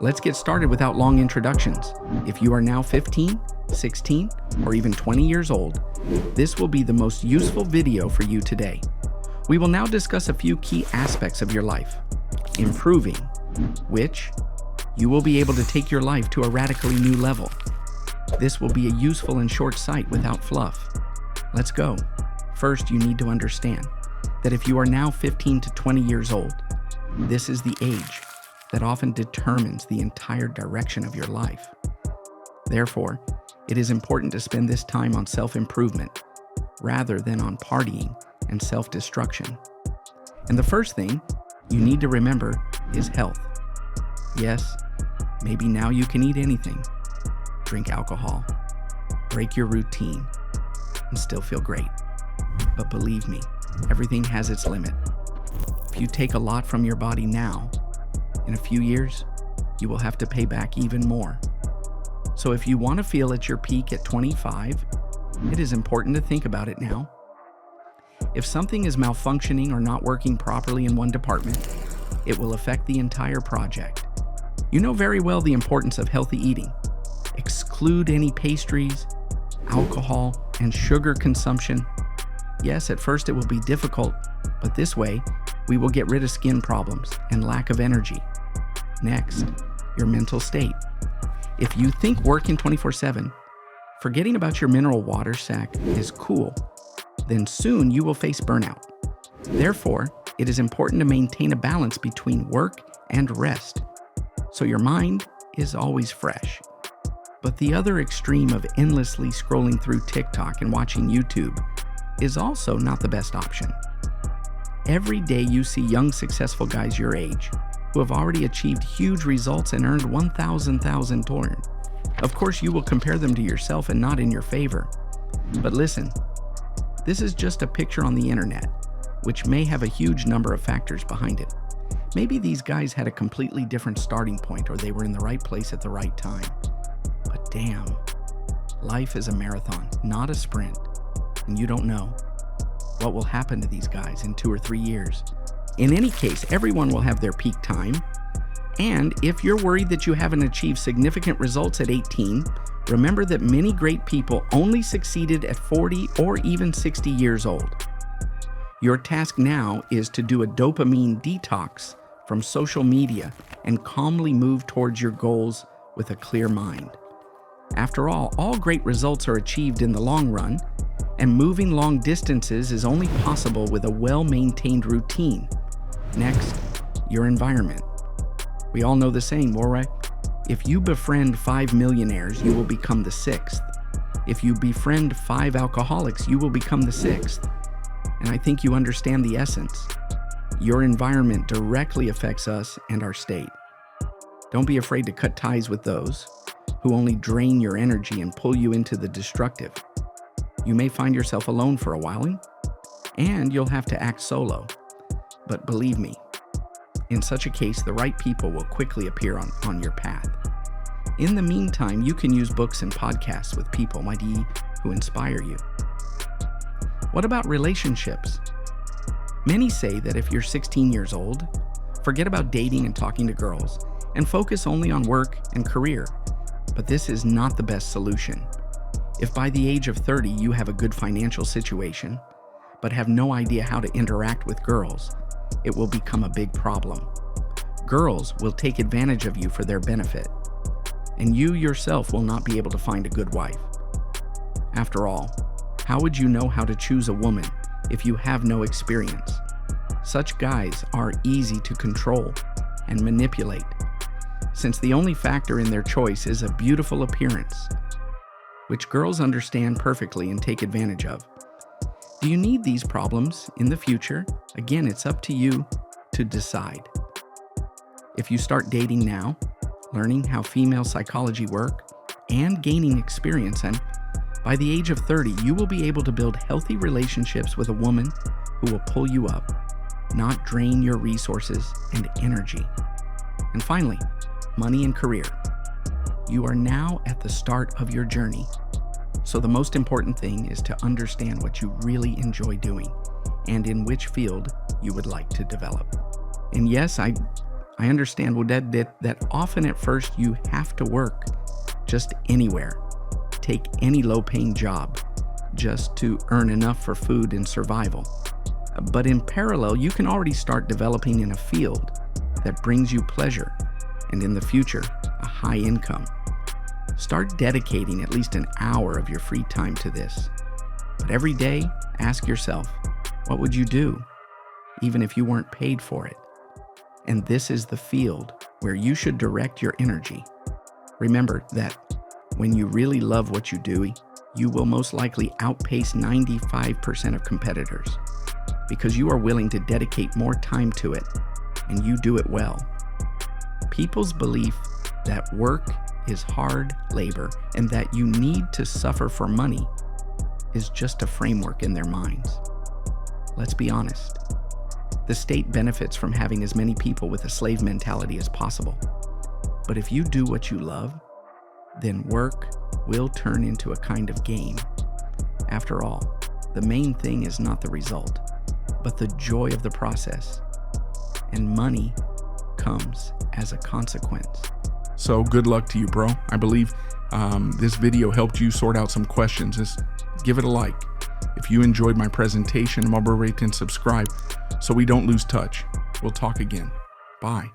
Let's get started without long introductions. If you are now 15, 16, or even 20 years old, this will be the most useful video for you today. We will now discuss a few key aspects of your life. Improving, which you will be able to take your life to a radically new level. This will be a useful and short site without fluff. Let's go. First, you need to understand that if you are now 15 to 20 years old, this is the age that often determines the entire direction of your life. Therefore, it is important to spend this time on self-improvement rather than on partying and self-destruction. And the first thing you need to remember is health. Yes, maybe now you can eat anything, drink alcohol, break your routine, and still feel great. But believe me, everything has its limit. If you take a lot from your body now, in a few years, you will have to pay back even more. So if you want to feel at your peak at 25, it is important to think about it now. If something is malfunctioning or not working properly in one department, it will affect the entire project. You know very well the importance of healthy eating. Exclude any pastries, alcohol, and sugar consumption. Yes, at first it will be difficult, but this way, we will get rid of skin problems and lack of energy. Next, your mental state. If you think working 24/7, forgetting about your mineral water sac is cool, then soon you will face burnout. Therefore, it is important to maintain a balance between work and rest, so your mind is always fresh. But the other extreme of endlessly scrolling through TikTok and watching YouTube is also not the best option. Every day you see young successful guys your age who have already achieved huge results and earned 1,000 torn. Of course, you will compare them to yourself and not in your favor. But listen, this is just a picture on the internet, which may have a huge number of factors behind it. Maybe these guys had a completely different starting point, or they were in the right place at the right time. But damn, life is a marathon, not a sprint. And you don't know what will happen to these guys in 2 or 3 years. In any case, everyone will have their peak time. And if you're worried that you haven't achieved significant results at 18, remember that many great people only succeeded at 40 or even 60 years old. Your task now is to do a dopamine detox from social media and calmly move towards your goals with a clear mind. After all great results are achieved in the long run, and moving long distances is only possible with a well-maintained routine. Next, your environment. We all know the saying, right? If you befriend 5 millionaires, you will become the 6th. If you befriend 5 alcoholics, you will become the 6th. And I think you understand the essence. Your environment directly affects us and our state. Don't be afraid to cut ties with those who only drain your energy and pull you into the destructive. You may find yourself alone for a while, and you'll have to act solo. But believe me, in such a case, the right people will quickly appear on your path. In the meantime, you can use books and podcasts with people who inspire you. What about relationships? Many say that if you're 16 years old, forget about dating and talking to girls, and focus only on work and career. But this is not the best solution. If by the age of 30 you have a good financial situation, but have no idea how to interact with girls, it will become a big problem. Girls will take advantage of you for their benefit, and you yourself will not be able to find a good wife. After all, how would you know how to choose a woman if you have no experience? Such guys are easy to control and manipulate, since the only factor in their choice is a beautiful appearance, which girls understand perfectly and take advantage of. Do you need these problems in the future? Again, it's up to you to decide. If you start dating now, learning how female psychology work, and gaining experience, and by the age of 30, you will be able to build healthy relationships with a woman who will pull you up, not drain your resources and energy. And finally, money and career. You are now at the start of your journey. So the most important thing is to understand what you really enjoy doing and in which field you would like to develop. And yes, I I understand that often at first you have to work just anywhere, take any low-paying job just to earn enough for food and survival. But in parallel, you can already start developing in a field that brings you pleasure and in the future, a high income. Start dedicating at least an hour of your free time to this. But every day, ask yourself, what would you do, even if you weren't paid for it? And this is the field where you should direct your energy. Remember that when you really love what you do, you will most likely outpace 95% of competitors because you are willing to dedicate more time to it and you do it well. People's belief that work is hard labor and that you need to suffer for money is just a framework in their minds. Let's be honest. The state benefits from having as many people with a slave mentality as possible. But if you do what you love, then work will turn into a kind of game. After all, the main thing is not the result, but the joy of the process. And money comes as a consequence. So good luck to you, bro. I believe this video helped you sort out some questions. Just give it a like. If you enjoyed my presentation, remember, rate, and subscribe so we don't lose touch. We'll talk again. Bye.